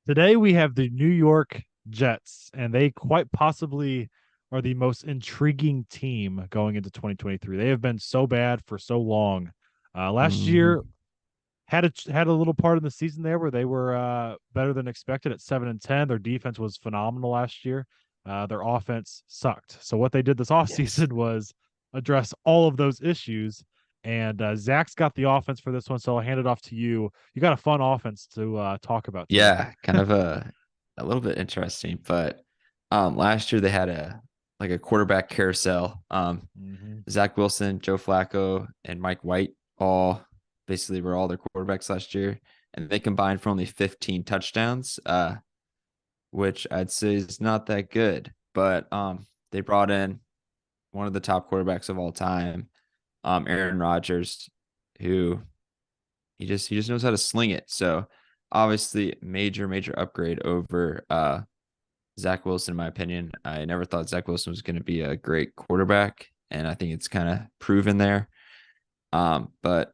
Today we have the New York Jets, and they quite possibly are the most intriguing team going into 2023. They have been so bad for so long. Last Mhm. year had a little part in the season there where they were better than expected at 7-10. Their defense was phenomenal last year. Their offense sucked. So what they did this Yes. offseason was address all of those issues. And Zach's got the offense for this one, so I'll hand it off to you. You got a fun offense to talk about today. Yeah, kind of a little bit interesting, but last year they had a quarterback carousel. Hmm. Zach Wilson, Joe Flacco, and Mike White all basically were all their quarterbacks last year, and they combined for only 15 touchdowns, which I'd say is not that good. But they brought in one of the top quarterbacks of all time, Aaron Rodgers, who he just knows how to sling it. So obviously major upgrade over Zach Wilson, in my opinion. I never thought Zach Wilson was going to be a great quarterback, and I think it's kind of proven there. But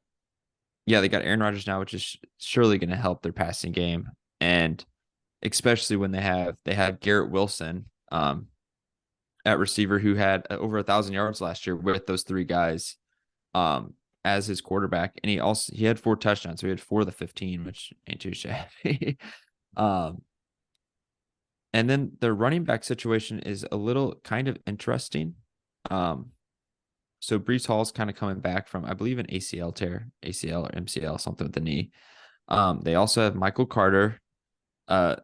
yeah, they got Aaron Rodgers now, which is surely going to help their passing game, and especially when they have Garrett Wilson at receiver, who had over 1,000 yards last year with those three guys as his quarterback, and he had 4 touchdowns, so he had 4 of the 15, which ain't too shabby. um, and then the running back situation is a little kind of interesting. Um, so Brees Hall's kind of coming back from, I believe, an ACL tear, ACL or MCL, something with the knee. They also have Michael Carter, uh,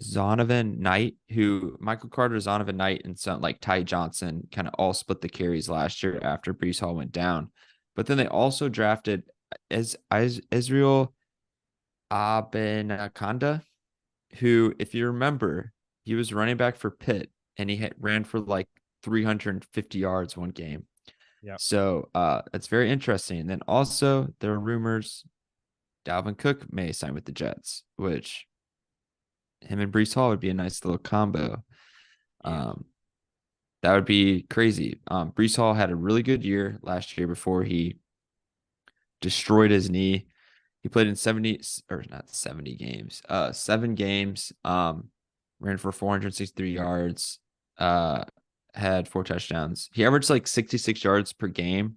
Zonovan Knight, who Michael Carter, Zonovan Knight, and some like Ty Johnson kind of all split the carries last year after Brees Hall went down. But then they also drafted as Israel Abenaconda, who, if you remember, he was running back for Pitt, and he ran for like 350 yards one game. Yeah. So it's very interesting. And then also there are rumors Dalvin Cook may sign with the Jets, which him and Brees Hall would be a nice little combo. Yeah. Um, that would be crazy. Brees Hall had a really good year last year before he destroyed his knee. He played in 70 or not 70 games, 7 games, ran for 463 yards, uh, had 4 touchdowns. He averaged like 66 yards per game,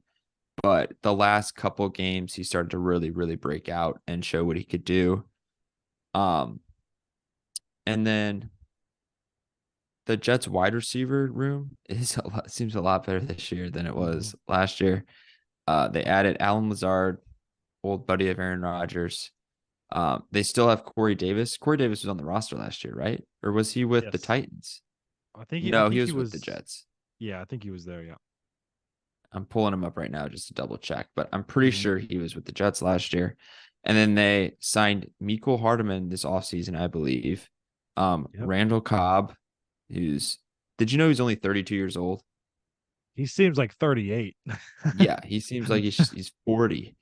but the last couple games he started to really break out and show what he could do. Um, and then the Jets wide receiver room seems a lot better this year than it Hmm. was last year. They added Alan Lazard, old buddy of Aaron Rodgers. They still have Corey Davis. Corey Davis was on the roster last year, right? Or was he with the Yes. Titans? I No, he think he was with the was. Jets. Yeah, I think he was there. Yeah. I'm pulling him up right now just to double check, but I'm pretty Hmm. sure he was with the Jets last year. And then they signed Mecole Hardman this offseason, I believe. Yep. Randall Cobb, who's did you know he's only 32 years old? He seems like 38. Yeah, he seems like he's 40.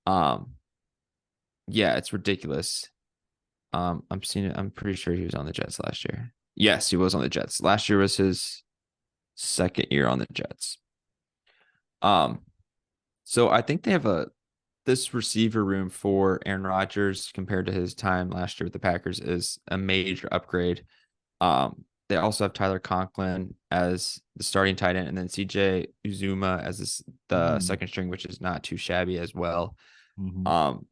Um, yeah, it's ridiculous. I'm seeing it. I'm pretty sure he was on the Jets last year. Yes, he was on the Jets. Last year was his second year on the Jets. Um, so I think they have a this receiver room for Aaron Rodgers compared to his time last year with the Packers is a major upgrade. They also have Tyler Conklin as the starting tight end, and then CJ Uzuma as the Mm. second string, which is not too shabby as well. Hmm. Um,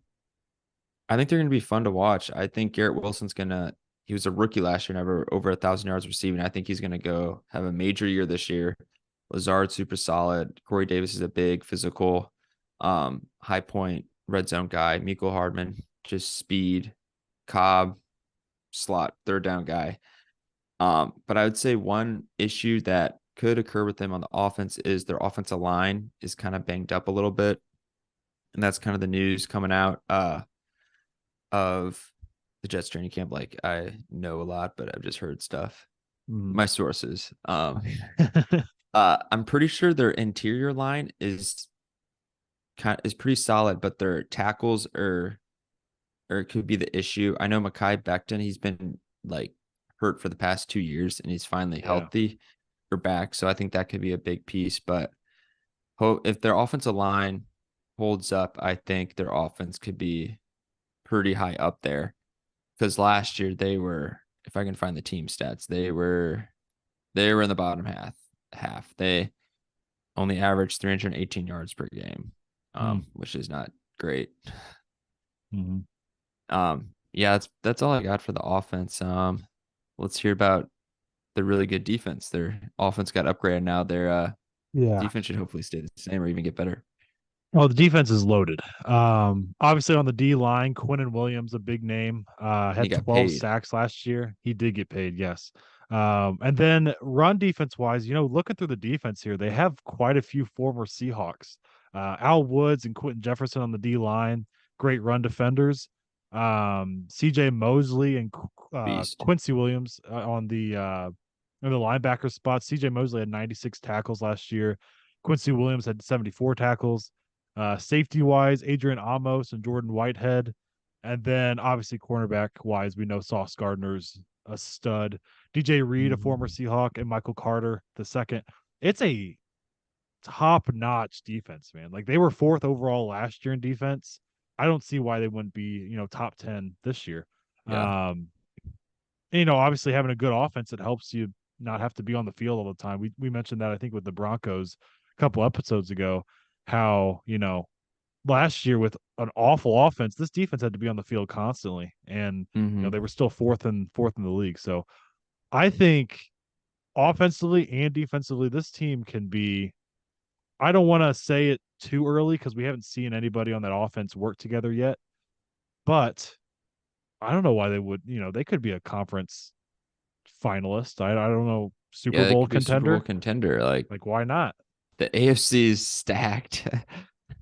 I think they're going to be fun to watch. I think Garrett Wilson's gonna. He was a rookie last year, never over 1,000 yards receiving. I think he's going to go have a major year this year. Lazard super solid. Corey Davis is a big physical, high point red zone guy. Mecole Hardman just speed. Cobb slot third down guy. But I would say one issue that could occur with them on the offense is their offensive line is kind of banged up a little bit, and that's kind of the news coming out of the Jets training camp. Like, I know a lot, but I've just heard stuff. Mm. My sources. I'm pretty sure their interior line is pretty solid, but their tackles are or it could be the issue. I know Mekhi Becton, he's been like hurt for the past 2 years and he's finally Yeah. healthy or back. So I think that could be a big piece. But if their offensive line holds up, I think their offense could be pretty high up there. Because last year they were, if I can find the team stats, they were in the bottom half. They only averaged 318 yards per game, Mm. which is not great. Mm-hmm. Yeah, that's all I got for the offense. Let's hear about the really good defense. Their offense got upgraded now. Their Yeah. defense should hopefully stay the same or even get better. Well, the defense is loaded. Obviously on the D line, Quinnen Williams, a big name, And he had got 12 paid. sacks last year. He did get paid, yes. And then run defense wise, looking through the defense here, they have quite a few former Seahawks. Al Woods and Quentin Jefferson on the D line, great run defenders. CJ Mosley and Beast. Quincy Williams on the linebacker spot. CJ Mosley had 96 tackles last year. Quincy Williams had 74 tackles. Safety wise, Adrian Amos and Jordan Whitehead. And then obviously cornerback wise, we know Sauce Gardner's a stud. DJ Reed, a former Mhm. Seahawk, and Michael Carter, the second. It's a top notch defense, man. Like they were fourth overall last year in defense. I don't see why they wouldn't be, top 10 this year. Yeah. Um, obviously having a good offense, it helps you not have to be on the field all the time. We mentioned that I think with the Broncos a couple episodes ago, how, last year with an awful offense, this defense had to be on the field constantly. And, Hmm. they were still fourth in the league. So I think offensively and defensively, this team can be, I don't want to say it too early because we haven't seen anybody on that offense work together yet. But I don't know why they would, they could be a conference finalist. I don't know, Super Yeah, they Bowl could be a Super Bowl contender. contender. Like Like, why not? the AFC is stacked.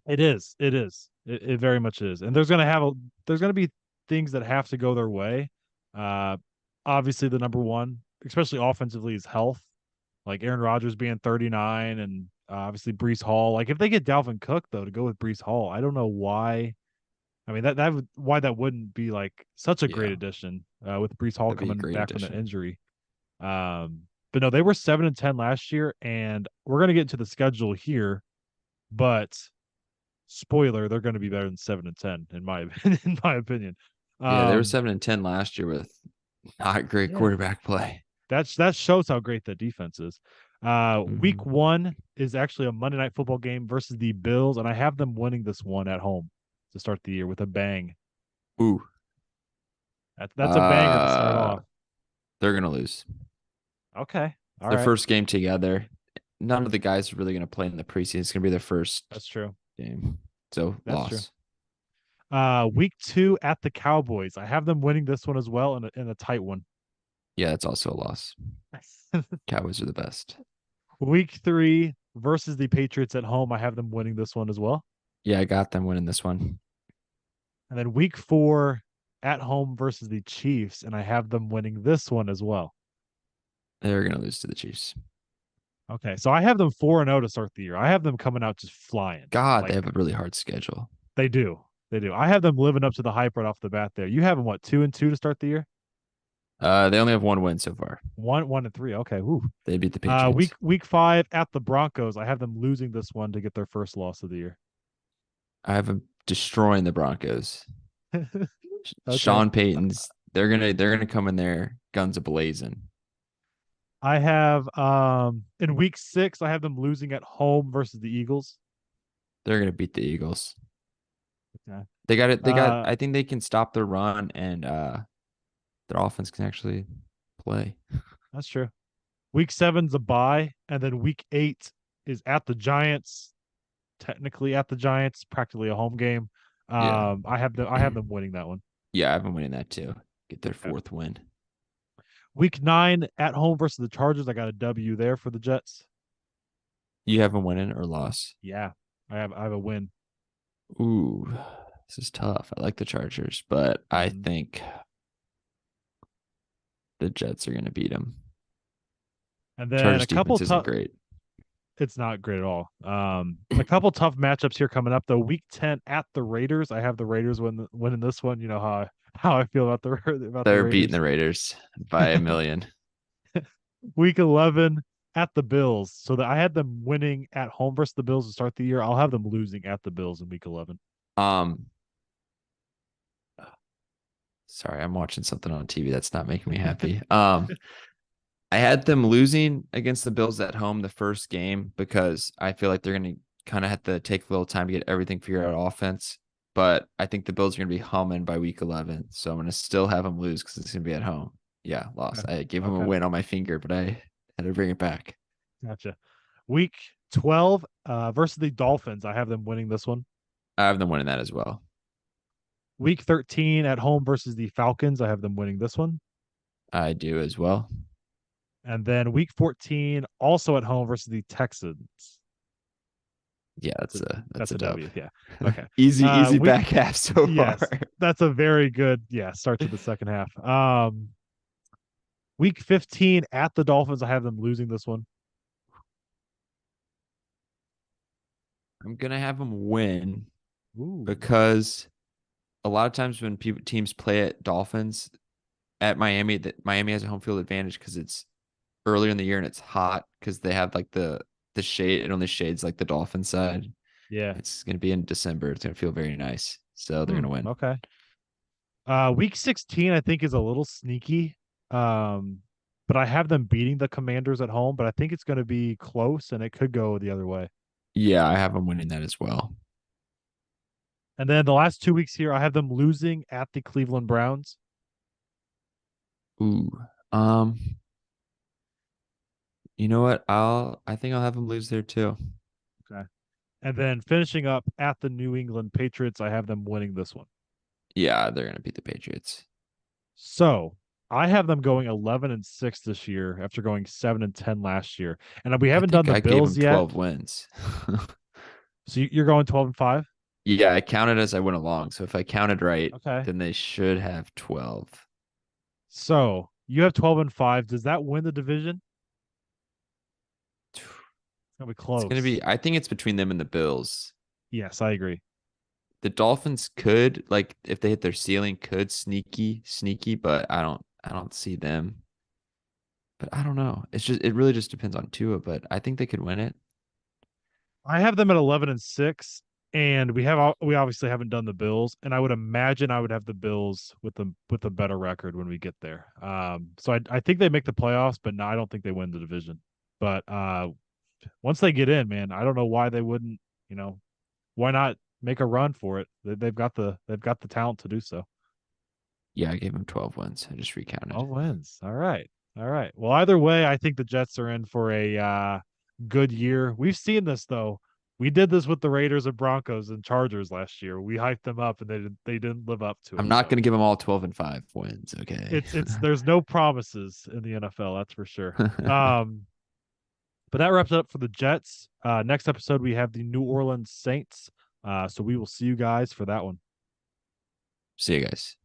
It is. It is. It very much is. And there's gonna be things that have to go their way. Uh Obviously the number one, especially offensively, is health. Like Aaron Rodgers being 39 and obviously Brees Hall. Like if they get Dalvin Cook though to go with Brees Hall, I don't know why. I mean that would why that wouldn't be like such a great Yeah, addition with Brees Hall that'd be a coming great back from that addition. injury. But no, they were 7-10 last year, and we're gonna get into the schedule here, but spoiler, they're gonna be better than 7-10 in my in my opinion. Yeah, they were Um, 7-10 last year with not great yeah, quarterback play. that shows how great that defense is. Week Hmm. one is actually a Monday night football game versus the Bills, and I have them winning this one at home to start the year with a bang. Ooh, That's a banger to start uh, off. they're gonna lose. Okay. It's All their right. first game together. None of the guys are really gonna play in the preseason. It's gonna be their first That's true. game, so That's true. loss. Week two at the Cowboys. I have them winning this one as well in a tight one. Yeah, it's also a loss. Cowboys are the best. Week three versus the Patriots at home. I have them winning this one as well. Yeah, I got them winning this one. And then week four at home versus the Chiefs, and I have them winning this one as well. They're gonna lose to the Chiefs. Okay, so I have them 4-0 to start the year. I have them coming out just flying. God, they Like have a really hard schedule. they do. They do. I have them living up to the hype right off the bat there. You have them what, 2-2 to start the year? They only have one win so far. 1-3. Okay. Woo. They beat the Week Patriots. week five at the Broncos. I have them losing this one to get their first loss of the year. I have them destroying the Broncos. Okay. Sean Payton's they're gonna come in there guns a blazing. I have in week six, I have them losing at home versus the Eagles. They're gonna beat the Eagles. Okay. They got it. They got. Uh I think they can stop their run and their offense can actually play. that's true. Week seven's a bye, and then week eight is at the Giants, technically at the Giants, practically a home game. Yeah, I have them winning that one. yeah. I've been winning that too. Get their Okay. fourth win. Week nine at home versus the Chargers. I got a W there for the Jets. You have them winning or loss. Yeah. I have a win. Ooh, this is tough. I like the Chargers, but I Mhm. think the Jets are gonna beat them. And then Chargers a couple defense isn't tough great. It's not great at all. A couple tough matchups here coming up though. Week 10 at the Raiders. I have the Raiders winning this one. You know how I feel about the about the They're beating Raiders. the Raiders by a million. Week 11 at the Bills. So that I had them winning at home versus the Bills to start the year. I'll have them losing at the Bills in week 11. Um, Sorry, I'm watching something on TV that's not making me happy. I had them losing against the Bills at home the first game because I feel like they're going to kind of have to take a little time to get everything figured out offense. But I think the Bills are going to be humming by week 11. So I'm going to still have them lose because it's going to be at home. Yeah, lost. Okay. I gave them a Okay. win on my finger, but I had to bring it back. Gotcha. Week 12 versus the Dolphins. I have them winning this one. I have them winning that as well. Week 13 at home versus the Falcons. I have them winning this one. I do as well. And then week 14, also at home versus the Texans. Yeah, that's That's a a dub. W. Yeah. Okay. Easy Week back half so far. yes, that's a very good start to the second half. Week 15 at the Dolphins. I have them losing this one. I'm gonna have them win Ooh. because a lot of times when teams play at Dolphins at Miami, that Miami has a home field advantage because it's earlier in the year and it's hot because they have like the shade. It only shades like the Dolphin side. Yeah. It's gonna be in December. It's gonna feel very nice. So they're gonna win. Okay. Week 16, I think, is a little sneaky. Um, but I have them beating the Commanders at home, but I think it's going to be close and it could go the other way. Yeah, I have them winning that as well. And then the last 2 weeks here, I have them losing at the Cleveland Browns. Ooh. Um, you know what? I think I'll have them lose there too. Okay. And then finishing up at the New England Patriots, I have them winning this one. Yeah, they're gonna beat the Patriots. So I have them going 11-6 this year after going 7-10 last year. And we I haven't done think the I gave them Bills yet. 12 wins. So you're going 12-5? Yeah, I counted as I went along. So if I counted right, Okay. then they should have 12. So you have 12-5. Does that win the division? It's gonna be It's gonna close. be, I think it's between them and the Bills. Yes, I agree. The Dolphins could, like, if they hit their ceiling, could sneaky, but I don't see them. But I don't know. It really just depends on Tua, but I think they could win it. I have them at 11-6, and we obviously haven't done the Bills, and I would imagine I would have the Bills with a better record when we get there. So I think they make the playoffs, but no, I don't think they win the division. But once they get in, man, I don't know why they wouldn't. You know, why not make a run for it? They've got the talent to do so. Yeah, I gave them 12 wins. I just recounted. 12 wins. All right. All right. Well, either way, I think the Jets are in for a good year. We've seen this though. We did this with the Raiders and Broncos and Chargers last year. We hyped them up and they didn't live up to I'm it. not So going to give them all 12 and 5 wins. Okay. it's there's no promises in the NFL, that's for sure. But that wraps it up for the Jets. Next episode we have the New Orleans Saints. So we will see you guys for that one. See you guys.